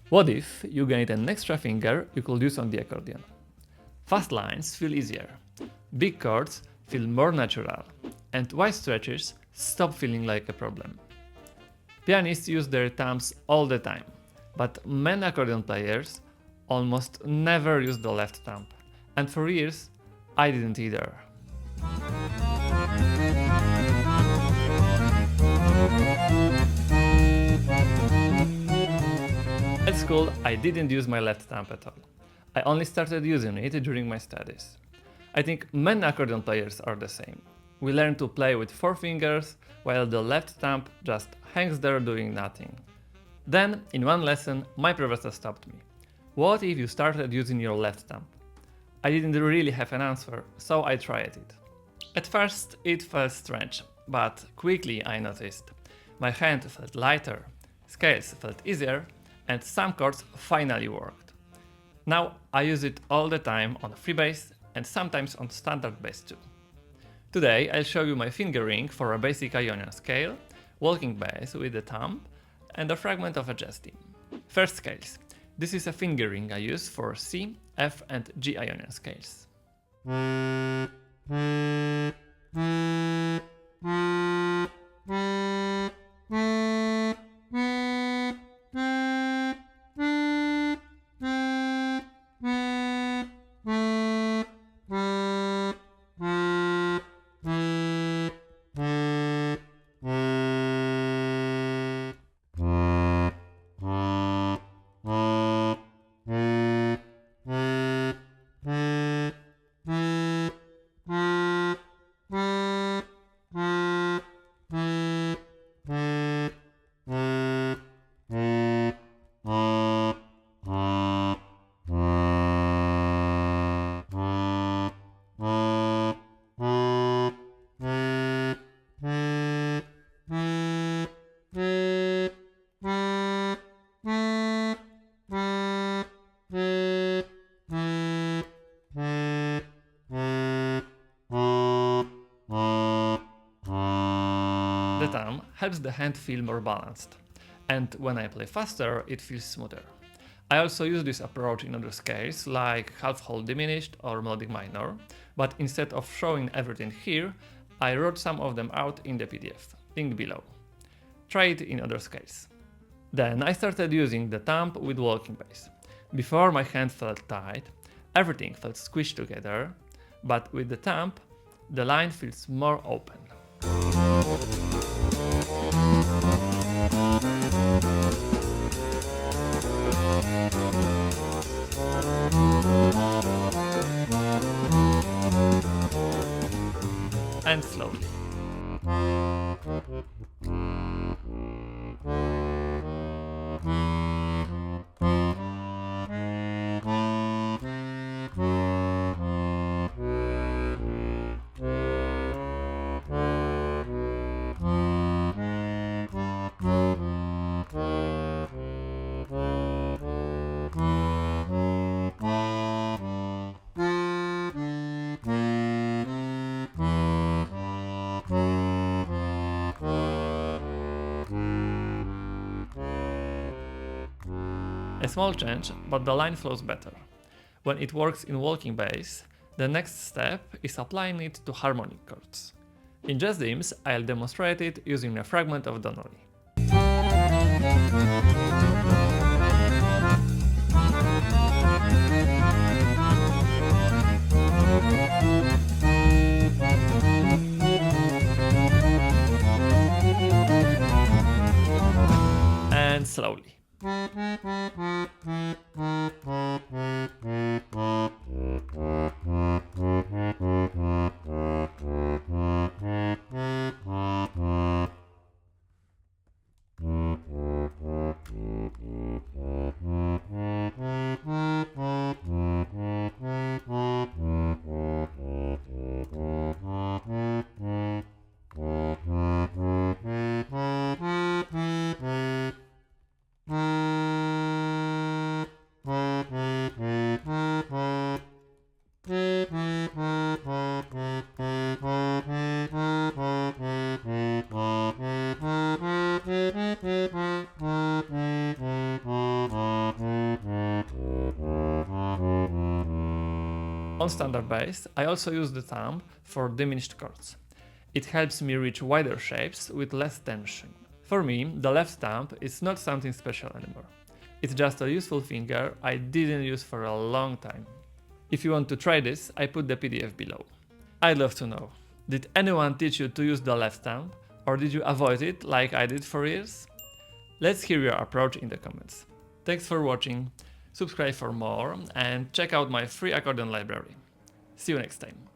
What if you gained an extra finger you could use on the accordion? Fast lines feel easier, big chords feel more natural, and wide stretches stop feeling like a problem. Pianists use their thumbs all the time, but many accordion players almost never use the left thumb, and for years I didn't either. At school, I didn't use my left thumb at all. I only started using it during my studies. I think many accordion players are the same. We learn to play with 4 fingers, while the left thumb just hangs there doing nothing. Then, in one lesson, my professor stopped me. What if you started using your left thumb? I didn't really have an answer, so I tried it. At first, it felt strange, but quickly I noticed. My hand felt lighter, scales felt easier, and some chords finally worked. Now I use it all the time on free bass and sometimes on standard bass too. Today I'll show you my fingering for a basic Ionian scale, walking bass with the thumb, and a fragment of a jazz theme. First scales. This is a fingering I use for C, F and G Ionian scales. The thumb helps the hand feel more balanced, and when I play faster, it feels smoother. I also use this approach in other scales like half-whole diminished or melodic minor, but instead of showing everything here, I wrote some of them out in the PDF, link below. Try it in other scales. Then I started using the thumb with walking bass. Before my hand felt tight, everything felt squished together, but with the thumb, the line feels more open. And slowly. A small change, but the line flows better. When it works in walking bass, the next step is applying it to harmonic chords. In jazz themes, I'll demonstrate it using a fragment of Donna Lee. And slowly. On standard bass, I also use the thumb for diminished chords. It helps me reach wider shapes with less tension. For me, the left thumb is not something special anymore. It's just a useful finger I didn't use for a long time. If you want to try this, I put the PDF below. I'd love to know, did anyone teach you to use the left thumb, or did you avoid it like I did for years? Let's hear your approach in the comments. Thanks for watching, subscribe for more, and check out my free accordion library. See you next time.